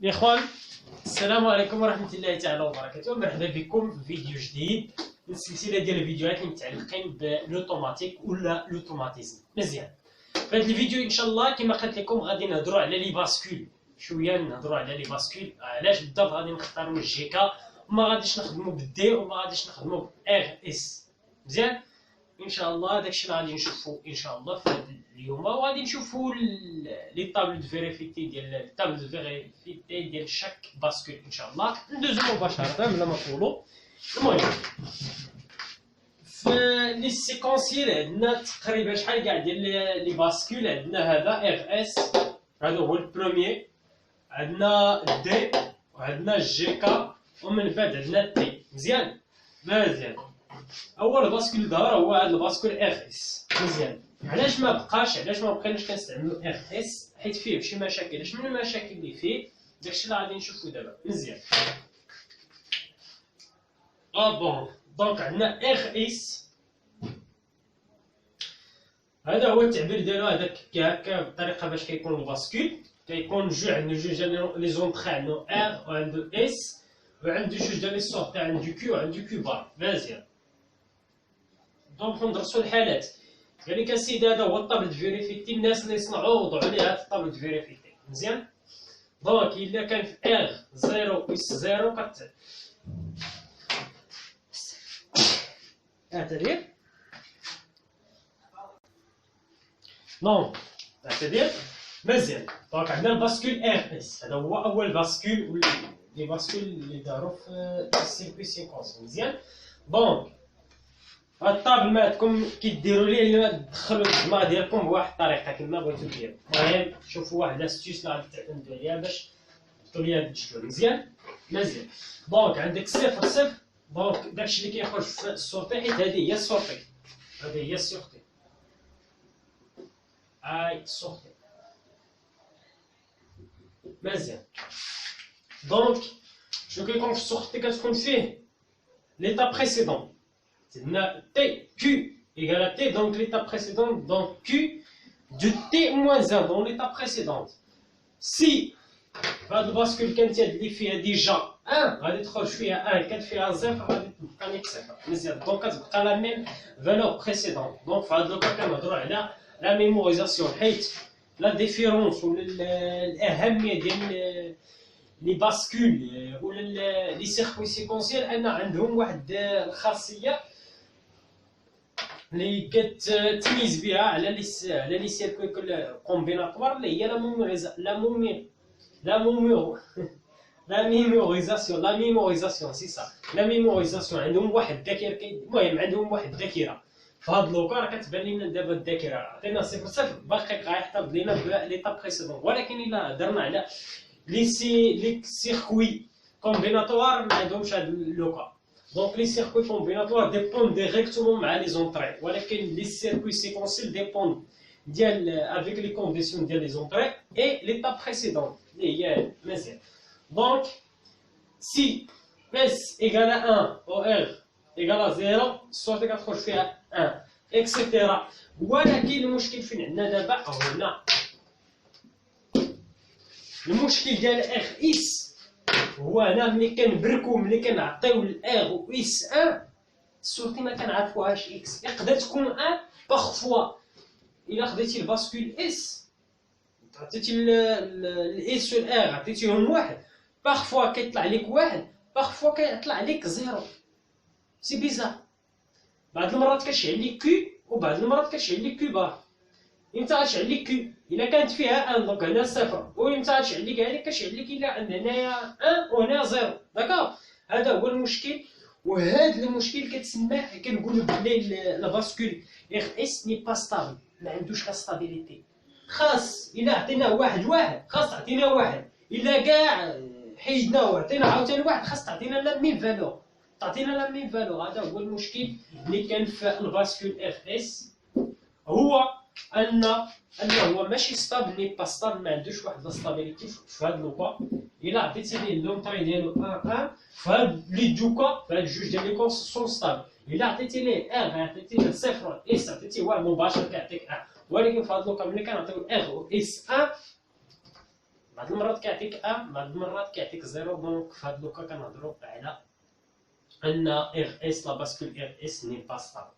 يا اخوان، السلام عليكم ورحمه الله تعالى وبركاته. مرحبا بكم في فيديو جديد من السلسله ديال الفيديوهات اللي متعلقين بالوتوماتيك ولا لوتوماتيزم. مزيان، في هذا الفيديو ان شاء الله كما قلت لكم غادي نهضروا على لي باسكول، شويه نهضروا على لي باسكول. علاش بالضبط غادي نختاروا الجيكا وما غاديش نخدموا بالدي وما غاديش نخدموا بار اس. مزيان، ان شاء الله داكشي اللي غادي نشوفوا ان شاء الله في هذا اليوم، وغادي نشوفوا لي طابل دو فيريفيتي ديال شاك باسكول ان شاء الله. ندوزو مباشره بلا ما نطولوا. المهم في لي سيكونسيال عندنا تقريبا شحال كاع ديال لي باسكول. عندنا هذا ار اس، هذا هو البروميير، عندنا دي وعندنا جيكا ومن بعد عندنا تي. مزيان مزيان. اول باسكول ظهر هو هذا الباسكول ار اس. مزيان، علاش ما بقيناش كنستعملوا ار اس؟ حيت فيه شي مشاكل. اش من المشاكل اللي فيه؟ داكشي اللي غادي نشوفو دابا. مزيان. بون دونك عندنا ار اس، هذا هو التعبير ديالو. هذاك هكا بالطريقه باش كيكون الباسكول. كيكون عندنا جوج لي زونطخي، عنده ار وعنده اس، وعنده جوج ديال لي سورتي، عنده كيو وعنده كيو بار. مزيان، دونك ندرسو الحالات. قال لك السيد هذا هو الطابل دو فيريفيتي. الناس اللي يصنعوا وضعوا ليه هذا الطابل دو فيريفيتي. مزيان، دونك الا كان في ار 0 اس 0 اعتذر. دونك اعتذر. مزيان، دونك عندنا الباسكول ار اس، هذا هو اول باسكول لي باسكول اللي داروا في السيركوي سيكونس. مزيان، دونك هاد الطابل ما عندكم كيديروا ليه تدخلوا الدماغ ديالكم بواحد الطريقه كما بغيتو ديروا. المهم شوفوا واحد لاستيوس اللي غادي تعتمدوا عليها باش تحطوا ليها هاد الجدول. مزيان مزيان. دونك عندك صفر صفر، دونك داكشي اللي كيخرج في السورتي، حيت هذه هي السورتي، هذه هي السورتي، السورتي. مزيان، دونك شنو كيكون في السورتي؟ كتكون فيه ليطا بريسيدون. عندنا T, Q égale à T, donc l'étape précédente, donc Q de T moins 1 dans l'étape précédente. Si هاد الباسكول كانت اللي فيها ديجا 1 غادي تخرج فيها 1، كانت فيها 0 غادي تبقى ليك 0. مزيان، دونك كتبقى لا ميم فالور بريسيدونت. دونك في هاد لوكا كنهضروا على لا ميموريزاسيون، حيت لا ديفيرونس ولا الأهمية ديال لي باسكول ولا لي سيركوي سيكونسيال ان عندهم واحد الخاصية اللي كتميز بها على لي سيركوي كومبيناتوار، اللي هي لا ميموريزاسيون سي سا. لا ميموريزاسيون عندهم واحد الذاكره. المهم عندهم واحد الذاكره. في هاد لوكا راه كتبان لنا دابا الذاكره عطينا صفر صفر باقي غيحتفظ لينا بليطاب بريسيدون. ولكن الا هضرنا على لي سيركوي كومبيناتوار ما عندهمش هاد لوكا. Donc les circuits combinatoires dépendent directement مع les entrées, ولكن les circuits séquentiels dépendent avec les conditions ديال les entrées et l'étape précédente اللي هي مزيان. Donc si S égale à 1 ou R égale à 0 الصورة كتخرج فيها 1 etc. ولكن المشكل فين عندنا دابا؟ أو هنا المشكل ديال ار اس هو هنا. ملي كنبركو ملي كنعطيو الار و اس 1 السورتي ما كنعرفوهاش اكس. يقدر تكون 1 باغفوا الا خديتي الباسكول اس عطيتي الاس والار عطيتيهم واحد، باغفوا كيطلع لك واحد، باغفوا كيطلع لك زيرو. سي بيزار. بعض المرات كتشعل لك كيو وبعض المرات كتشعل لك كيو بار. امتى غتشعل لك كيو؟ الا كانت فيها 1 دونك هنا صفر، وامتى غتشعل لك هذيك؟ كتشعل لك الا عندنا هنايا 1 وهنا 0. داكوغ، هذا هو المشكل. وهذا المشكل كتسمى كنقولوا بلي الباسكول ار اس ني با ستابل، ما عندوش لا ستابيليتي. خاص الا عطيناه واحد خاص تعطينا واحد، الا كاع حيدناه وعطينا عاوتاني واحد خاص تعطينا لا ميم فالور، تعطينا لا ميم فالور. هذا هو المشكل اللي كان في الباسكول ار اس، هو هو ماشي ستابل ني با ستابل، ما عندوش واحد لاستابيليتي في هاد لوكا. الا عطيتي ليه لونطاي ديالو 1 فهاد لي دوكا فهاد جوج ديال لي كورس سون ستابل. الا عطيتي ليه ار عطيتي ليه صفر اس عطيتي واحد مباشر كيعطيك 1. ولكن في هاد لوكا ملي كنعطيو ار و اس 1 بعض المرات كيعطيك ا، بعض المرات كيعطيك زيرو. دونك في هاد لوكا كنهضرو على ان ار اس لا باسكول ار اس ني با ستابل.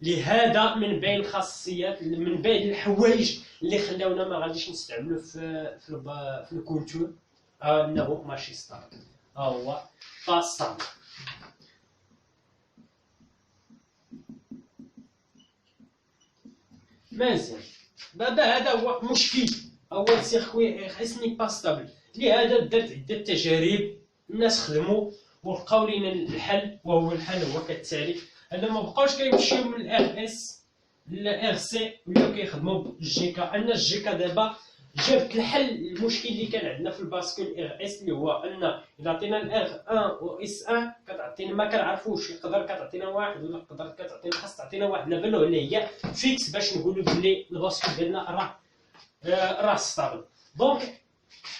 لهذا من بين الخاصيات، من بين الحوايج اللي خلاونا ما غاديش نستعملو في الكونتور انه ماشي ستابل، هو با ستابل. مزيان. دابا هذا هو مشكل، اول سيركوي ار اس ني با ستابل. لهذا درت عده تجارب، الناس خدموا ولقاو لينا الحل، وهو الحل هو كالتالي. هذا ما بقاوش كيمشيو من الار اس للار سي ولاو كيخدموا بالجي كا. ان الجي كا دابا جابت الحل المشكل اللي كان عندنا في الباسكول ار اس، اللي هو ان الا عطينا الار 1 و اس 1 كتعطينا ما كنعرفوش، يقدر كتعطينا واحد ولا يقدر كتعطينا، خاص تعطينا واحد لا فالور اللي هي فيكس باش نقولوا بلي الباسكول ديالنا راه ستابل. دونك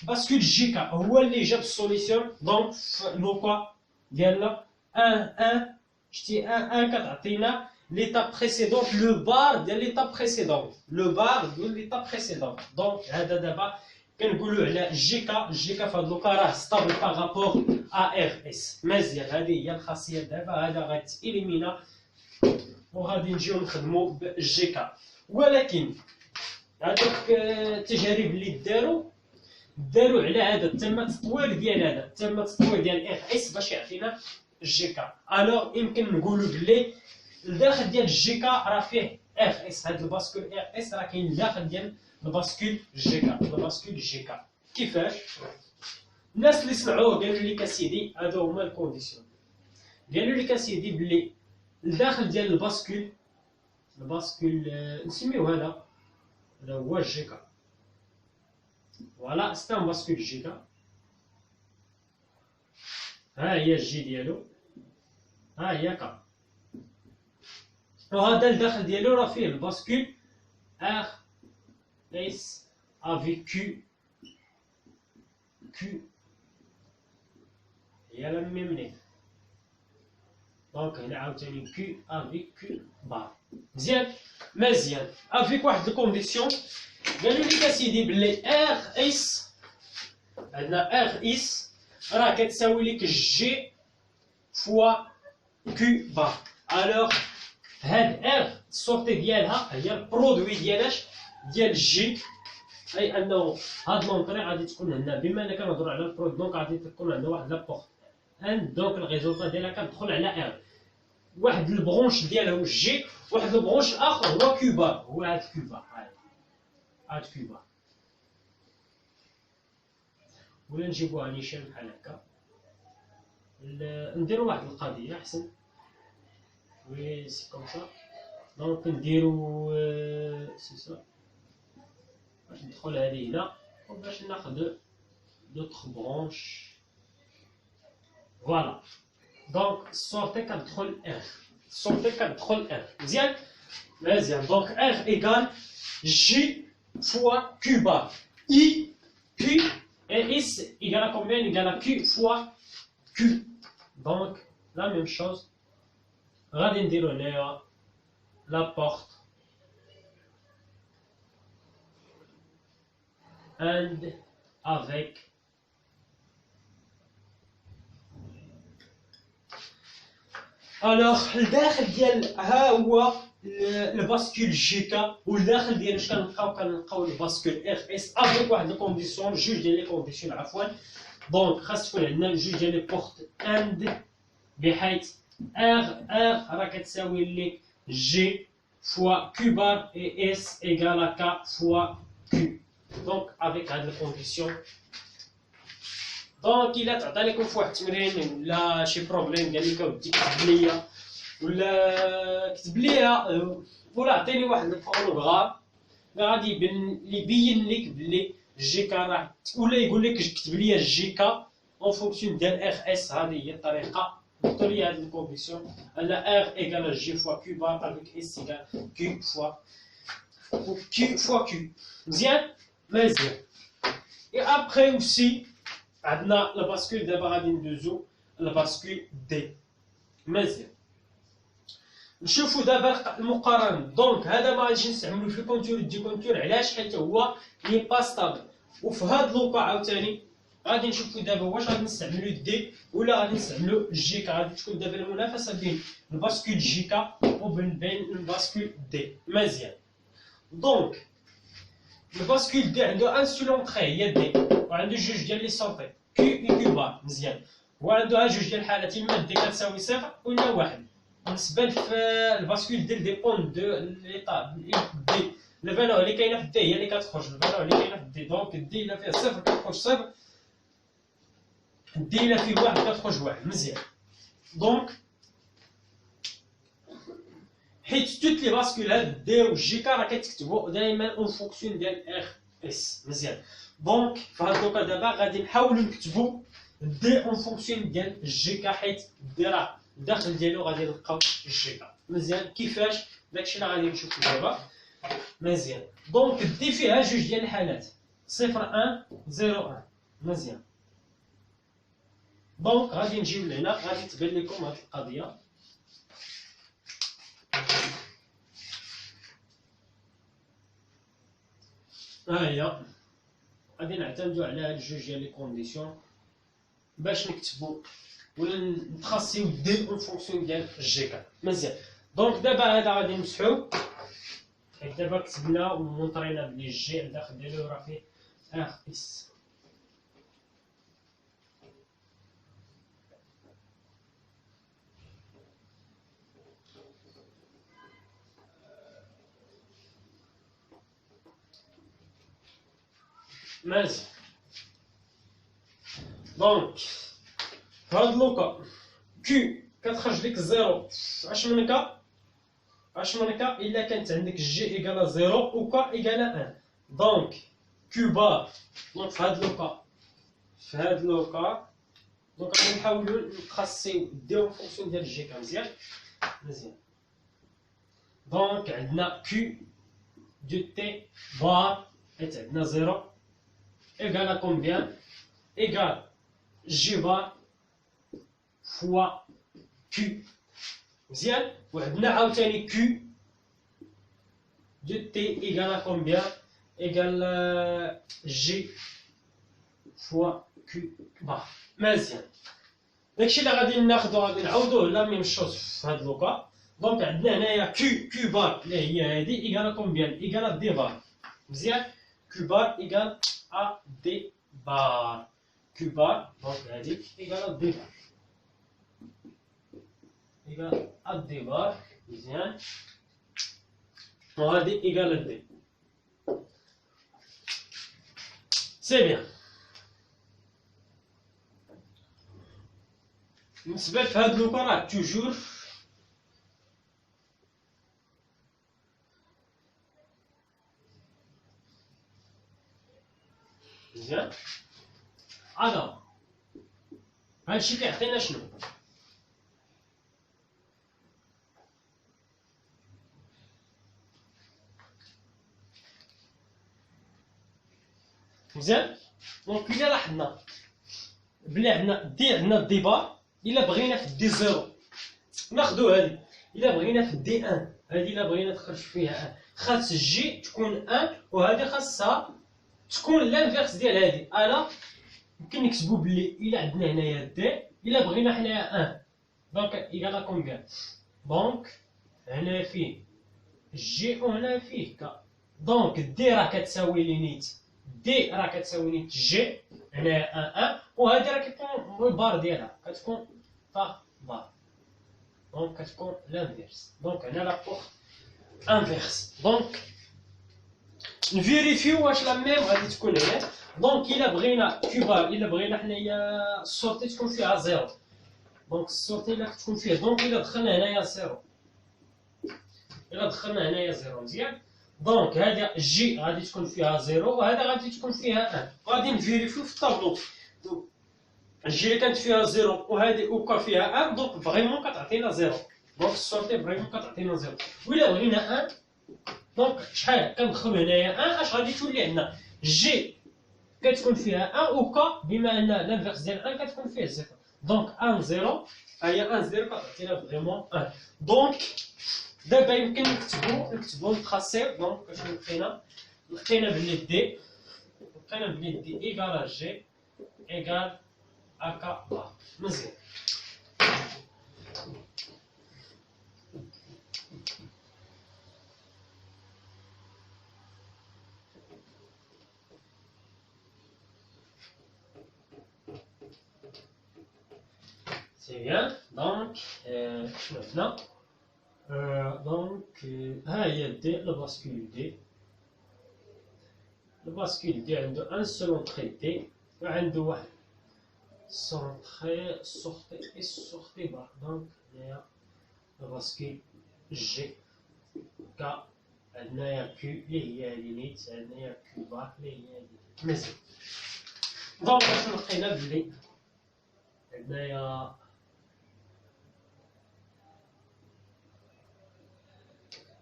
باسكول جي كا هو اللي جاب السوليسيون. دونك في لوكا ديالنا 1 شتي 1 كتعطينا ليتاب بريسيدونت، لو بار ديال ليتاب بريسيدونت، لو بار ديال ليتاب بريسيدونت. دونك هذا دابا كنقولوا على جي كا. جي كا في هذا لوكا راه ستابل بارابور ا ار اس. مزيان، هذه هي الخاصيه. دابا هذا غتإليمينا وغادي نجيو نخدموا بالجي كا. ولكن هذوك التجارب اللي داروا على هذا تم التطوير ديال هذا، تم التطوير ديال ار اس باش يعطينا الجي كا. الوغ يمكن نقولوا بلي الداخل ديال الجي كا راه فيه ار اس. هذا الباسكول ار اس راه كاين الداخل ديال الباسكول جي كا. الباسكول جي كا كيفاش؟ الناس اللي سمعوه قالوا لي اسيدي هادو هما الكونديسيون. قالوا لي اسيدي بلي الداخل ديال الباسكول نسميوه هذا هو الجي كا. فوالا ستا باسكول جي كا. ها هي الجي ديالو، ها هي كا. وهذا الداخل ديالو راه فيه الباسكول ار اس افيك كيو هي لا ميم نيت. دونك هنا عاوتاني كيو افيك كيو بار. مزيان افيك واحد الكونديسيون. قالوا لي اسيدي بلي ار اس، عندنا ار اس راه كتساوي لك جي فوا كيو بار. الوغ هاد ار السورتي ديالها هي البرودوي ديال جي، اي انه هاد لونطري غادي تكون هنا. بما اننا كنهضروا على البرودوي دونك غادي تكون عندنا واحد لابورت ان. دونك الريزولطا ديالها كتدخل على ار. واحد البرونش ديالها هو جي، واحد البرونش اخر هو كيو بار، هو هاد كيو بار. هاد كيو بار ولا نجيبوها نيشان بحال هكا. نديرو واحد القضيه احسن. وي سي كوم سا. دونك نديرو سي سا باش ندخل هادي هنا وباش ناخد دوطخ برونش. فوالا دونك السورتي كتدخل ار، السورتي كتدخل ار. مزيان. دونك ار ايكال جي فوا كيو بار. I Q et S égale à combien? Égale à Q fois Q. Donc, la même chose. غادي نديرو هنايا la porte and avec alors الداخل ديال ها هو الباسكول جي كا، والداخل ديالو اش كنلقاو الباسكول ار اس افيك واحد الكونديسيون، جوج ديال لي كونديسيون عفوا. دونك خاص تكون عندنا جوج ديال لي بورت اند، بحيث ار راه كتساوي لي جي فوا كيو بار اي اس ايكال ا كا فوا كيو. دونك افيك هاد الكونديسيون. دونك الا تعطى لكم في واحد التمرين ولا شي بروبليم قال لك اودي كتب ليا ولا كتب ليها ولا عطيني واحد البروغرام غادي يبين لك بلي جي كا راه، ولا يقول لك كتب لي جي كا اون فونكسيون ديال ار اس. هذه هي الطريقه. نحطوا لي هذه الكونديسيون ان ار ايكال جي فوا كيو بار افيك اس ايكال كيو فوا كيو. مزيان. اي ابخي اوسي عندنا الباسكول. دابا غادي ندوزو الباسكول دي. مزيان. نشوفوا دابا المقارنه. دونك هذا ما غاديش نستعملو في الكونتور دي كونتور. علاش؟ حيت هو لي با ستابل. وفي هاد لوكا عاوتاني غادي نشوفو دابا واش غادي نستعملو دي ولا غادي نستعملو جيكا. غادي تكون دابا المنافسه بين الباسكول جيكا وبين الباسكول دي. مزيان. دونك الباسكول دي عنده ان سول اونطري هي دي، وعنده جوج ديال لي سونطي كي و كي بار. مزيان. وعنده جوج ديال الحالات، اما دي كتساوي صفر ولا واحد. بالنسبه في الباسكول ديال ديبون دو ليطا دي، الفالور اللي كاينه في الدي هي اللي كتخرج، الفالور اللي كاينه في الدي. دونك الدي الا فيه صفر كتخرج صفر، الدي الا فيه واحد كتخرج واحد. مزيان. دونك حيت توت لي باسكول هاد دي و جي كا راه كتكتبو دائما اون فونكسيون ديال ار اس. مزيان. دونك في هاد لوكا دابا غادي نحاولو نكتبو دي اون فونكسيون ديال جي كا، حيت دي راه الداخل ديالو غادي نلقاو جي كا. مزيان. كيفاش؟ داكشي اللي غادي نشوفو دابا. مزيان. دونك دي فيها جوج ديال الحالات، صفر ان زيرو ان. مزيان. دونك غادي نجيو لهنا، غادي تبان لكم هاد القضيه. ها هي غادي نعتمدو على هاد جوج ديال لي كونديسيون باش نكتبو ولا نتخاصيو دي اون فونكسيون ديال جي كا. مزيان. دونك دابا هذا غادي نمسحو، حيت دابا كتبنا ومونطرينا بلي جي الداخل ديالو راه فيه ار اس. مزيان. دونك في هاد لوكا كيو كتخرج لك زيرو اش من كا الا كانت عندك جي ايكالا زيرو و كا ايكالا ان. دونك كيو بار. دونك في هاد لوكا دونك غادي نحاولو نخاصيو ديو فونكسيون ديال جي كا. مزيان. دونك عندنا كيو دو تي بار حيت عندنا زيرو ايكالا كومبيان؟ ايكال جي بار فوا كيو. مزيان. وعندنا عاوتاني كيو دو تي ايكالا كومبيان؟ ايكال جي فوا كيو بار. مزيان. داكشي اللي غادي ناخدو غادي نعاودوه لا ميم شوز في هاد لوكا. دونك عندنا هنايا كيو بار اللي هي هادي ايكالا كومبيان؟ ايكالا دي بار. مزيان. كيو بار ايكال ا دي بار. كيو بار دونك هادي ايكال دي بار ايكال ا دي بار. مزيان. وهادي ايكال دي. سي بيان. بالنسبه لهاد لوكا راه توجور مزيان. هذا هادشي كيعطينا شنو؟ مزيان. دونك إلا لاحظنا بلي عندنا دي بار، إلا بغينا في دي زيرو ناخدو هادي، إلا بغينا في دي ان هادي إلا بغينا تخرج فيها ان خاص جي تكون ان، وهادي خاصها تكون لانفيرس ديال هادي. الا يمكن نكتبو بلي إلا عندنا هنايا دي إلا بغينا حنايا ان دونك إيكالا كومبيان؟ دونك هنا فيه جي وهنا فيه كا. دونك دي راه كتساوي لي نيت دي راه كتساوي نيت جي هنايا ان وهادي راه كتكون البار ديالها كتكون با بار. دونك كتكون لانفيرس. دونك هنا لابور انفيرس. دونك نفيريفيو واش لا ميم غادي تكون هنا. دونك إلا بغينا كيبار إلا بغينا حنايا السورتي تكون فيها زيرو، دونك السورتي إلا تكون فيه دونك إلا دخلنا هنايا زيرو، إلا دخلنا هنايا زيرو. مزيان. دونك هادي جي غادي تكون فيها زيرو وهذا غادي تكون فيها ان. غادي نفيريفيو في الطابلو. جي كانت فيها زيرو وهادي اوكا فيها ان، دونك فريمون كتعطينا زيرو. دونك السورتي فريمون كتعطينا زيرو. وإلا بغينا ان دونك شحال كندخلو هنايا ان اش غادي تولي عندنا؟ جي كتكون فيها ان وكا بما ان لانفيرس ديال ان كتكون فيه زيرو. دونك ان زيرو هي ان زيرو كتعطينا فريمون ان. دونك دابا يمكن نكتبو نتخاصيو. دونك اش لقينا بلي دي لقينا بلي دي ايكال جي ايكال اكا با. مزيان. سي بيان. دونك شنو عندنا؟ دونك ها هي دي لو باسكول دي. لو باسكول دي عنده ان سول اونتري دي وعنده واحد سونتري سورتي اي سورتي بار. دونك هنايا لو باسكول جي كا عندنايا كيو اللي هي لينيت، عندنايا كيو بار اللي هي لينيت. مزيان. دونك شنو لقينا بلي عندنايا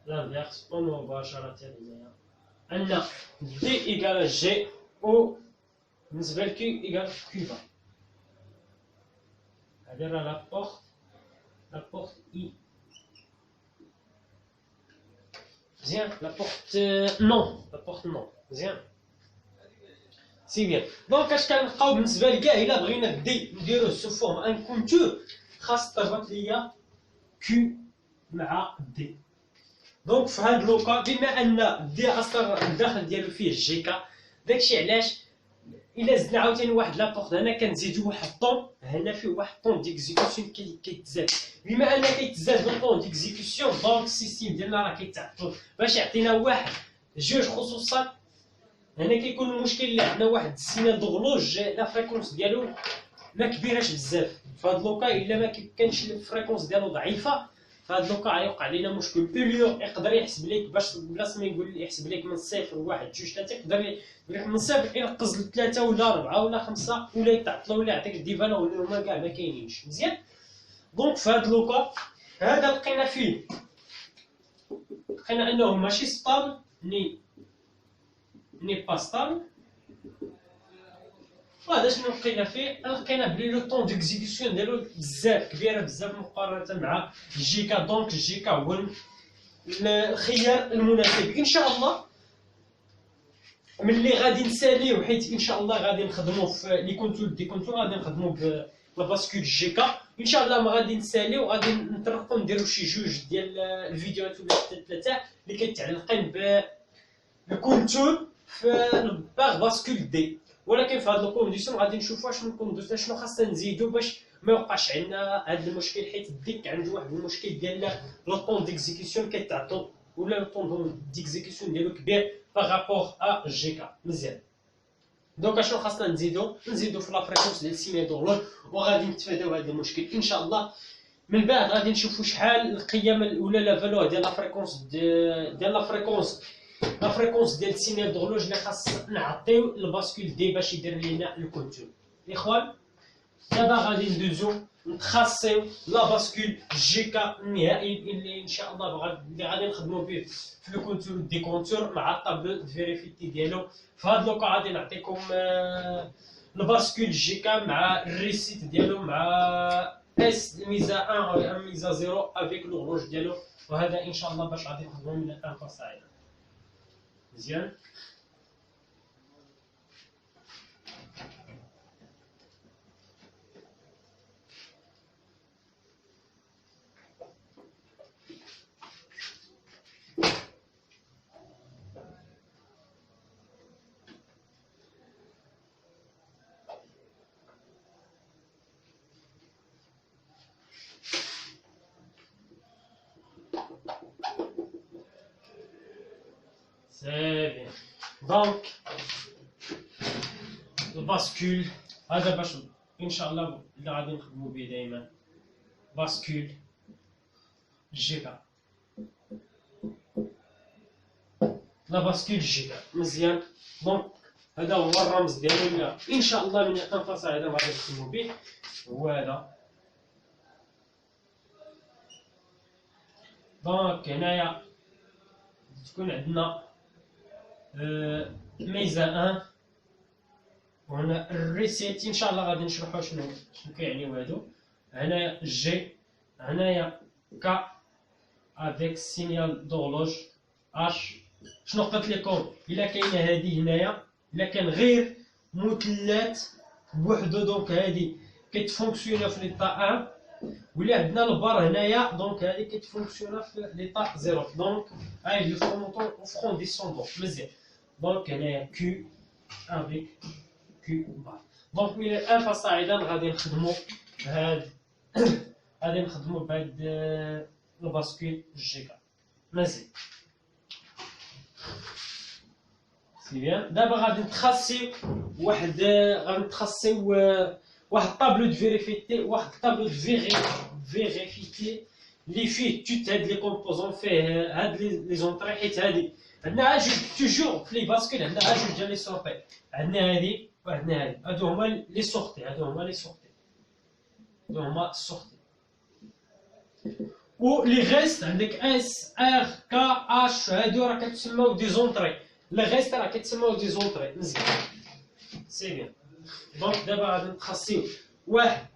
لانفيرس ومباشرة هنايا أن دي إيكال جي أو بالنسبة لكيو إيكال كيو بار. هادي راه لابورت إي. مزيان. لابورت نون. مزيان. سي بيان. دونك اش كنلقاو بالنسبة لكاع إلا بغينا دي نديروه سو فورم ان كونتور خاص تربط ليا كيو مع دي. دونك في هاد لوكا بما ان دي اصلا الداخل ديالو فيه جيكا، داكشي علاش الا زدنا عاوتاني واحد لابورت هنا كنزيدو واحد طون، هنا فيه واحد طون ديكزيكسيون كيتزاد. بما ان كيتزاد لو طون ديكزيكسيون دونك السيستيم ديالنا راه كيتعطل باش يعطينا واحد جوج خصوصات. هنا كيكون المشكل اللي عندنا واحد السينال دغلوج لا فريكونس ديالو ما كبيراش بزاف. فهاد لوكا الا ما كانش الفريكونس ديالو ضعيفه فهاد لوكا غيوقع لينا مشكل. اوليو يقدر يحسب لك باش بلاص ما يقول لي يحسب لك من صفر واحد جوج ثلاثه، يقدر يقول لك من صفر ينقز لثلاثه ولا اربعه ولا خمسه ولا يتعطل ولا يعطيك دي فالور اللي هما كاع ما كاينينش. مزيان. دونك في هاد لوكا هذا لقينا فيه لقينا انه ماشي ستابل ني با ستابل. وهذا شنو لقينا فيه؟ لقينا بلي لو طون ديكزيكسيون ديالو بزاف كبيره بزاف مقارنه مع الجيكا. دونك الجيكا هو الخيار المناسب ان شاء الله. ملي غادي نساليو حيت ان شاء الله غادي نخدمو في لي كونتور دي كونتور غادي نخدمو لا باسكول جيكا ان شاء الله. ما غادي نساليو غادي نطرقو نديرو شي جوج ديال الفيديوهات ولا حتى ثلاثه اللي كيتعلقين بالكونتور في باغ باسكول دي. ولكن في هاد الكونديسيون غادي نشوفوا شنو خاصنا نزيدو باش ما يوقعش عندنا هاد المشكل، حيت الديك عنده واحد المشكل ديال لو طون ديكزيكسيون كيتعطل ولا لو طون ديكزيكسيون ديالو كبير باغابور ا جيكا. مزيان. دونك اشنو خاصنا نزيدو في لا فريكونس ديال السينال دورلوج وغادي نتفاداو هذا المشكل ان شاء الله. من بعد غادي نشوفوا شحال القيم ولا لا فالور ديال لا فريكونس ديال لا فريكونس ديال السينال دورلوج اللي خاص نعطيو الباسكول دي باش يدير لينا الكونتور. الاخوان دابا غادي ندوزو نتخاصيو لا باسكول جيكا النهائي اللي ان شاء الله اللي غادي نخدمو به في لو كونتور دي كونتور مع الطابلو فيريفيتي ديالو. في هاد لوكا غادي نعطيكم الباسكول جيكا مع الريسيت ديالو مع اس ميزا 1 و ميزا 0 افيك لوغلوج ديالو. وهذا ان شاء الله باش غادي نخدمو من الان فصاعدا. مزيان. سي بيان. دونك الباسكول هذا باش ان شاء الله اللي غادي نخدمو به دائما باسكول جيكا. لا باسكول جيكا. مزيان. دونك هذا هو الرمز ديالو اللي ان شاء الله من الانفاس هذا غادي نخدمو به هو هذا. دونك هنايا تكون عندنا ميزة 1 وهنا الريسيت ان شاء الله غادي نشرحو شنو كيعنيو هادو. هنايا جي، هنايا كا افيك سينيال دورلوج اش. شنو قلت لكم الا كاينه هادي هنايا الا كان غير مثلث بوحدو دونك هادي كتفونكسيونا في ليطا 1. ولا عندنا البار هنايا دونك هادي كتفونكسيونا في ليطا 0. دونك هاي لو فورمونتون او فرون ديسوندون مزيان. دونك هنايا كيو افيك كيو بار. دونك من الان فصاعدا غادي نخدمو بهاد غادي نخدمو بهاد الباسكول جيكا مزيان. سي بيان. دابا غادي نتخصيو واحد طابلو دو فيريفيتي فيريفيتي اللي فيه توت هاد لي كومبوزون، فيه هاد لي زونطري، حيت هادي عندنا جوج توجور في لي باسكول، عندنا جوج ديال لي سورتي، عندنا هادي وعندنا هادي، هادو هما لي سورتي، و لي غيست عندك اس ار كا اش، هادو راه كتسماو دي زونطري، لي غيست راه كتسماو دي زونطري مزيان. سي بيان. دونك دابا غادي نتخصيو واحد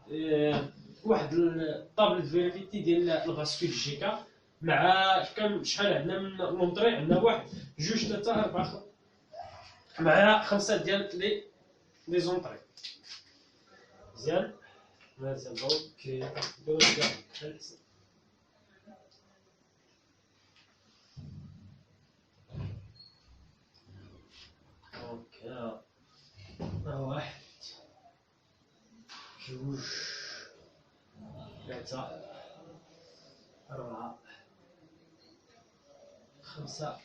الطابل دو فيريفيتي ديال الباسكول جيكا مع شحال عندنا من لونطري، عندنا واحد جوج ثلاثة أربعة مع 5 ديال لي زونطري مزيان. دونك دوز كاع دونك واحد جوج ثلاثة أربعة خمسة.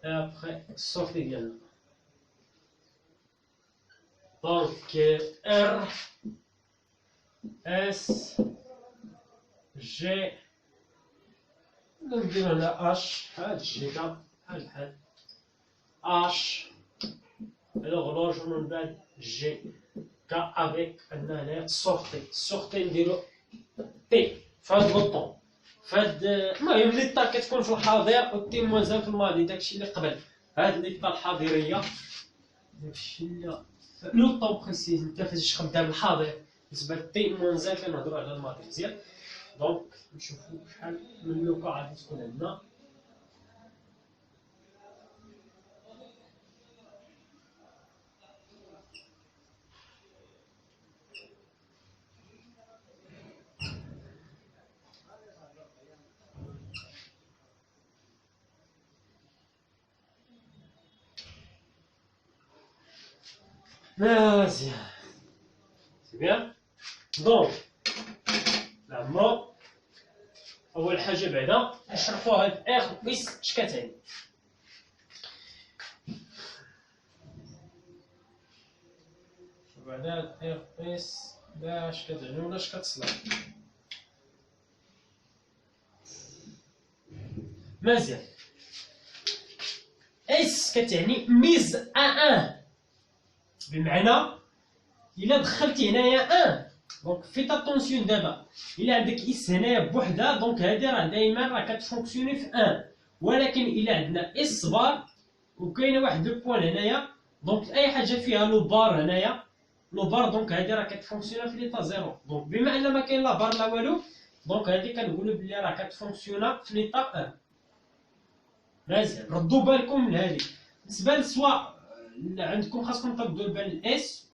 أبخي السورتي ديالنا دونك ار اس جي، نديرو هنا اش، هاد جيكا بحال اش الغلوج، ومن بعد جي كا افيك عندنا هنا سورتي نديرو تي فهاد البوطون. فهاد المهم ليطا كتكون في الحاضر والتي موازن في الماضي، داكشي اللي قبل. هاد ليطا الحاضريه داكشي اللي لو طون بريسيز، انت فاش خدام بالحاضر بالنسبه للتي موازن كنهضرو على الماضي مزيان. دونك نشوفو شحال من لوكا غادي تكون عندنا. مزيان سي بيان. دونك زعما اول حاجه بعدا نشرحوا هاد اخ بيس اش كتعني. بعدا هاد اخ بيس اش كتعني ولا اش كتصلح. مزيان. اس كتعني ميز ان، بمعنى الا دخلتي هنايا ان دونك فيت اتونسيون. دابا الا عندك اس هنايا بوحدها دونك هادي راه دائما راه كتفونكسيوني في ان، ولكن الا عندنا اس بار وكاينه واحد لو بوين هنايا دونك اي حاجه فيها لو بار هنايا لو بار دونك هادي راه كتفونكسيونا في ليطا زيرو. دونك بما ان ما كاين لا بار لا والو دونك هادي كنقولوا بلي راه كتفونكسيونا في ليطا ان. مزيان ردوا بالكم لهادي بالنسبه لسوا عندكم، خاصكم تردوا البال الاس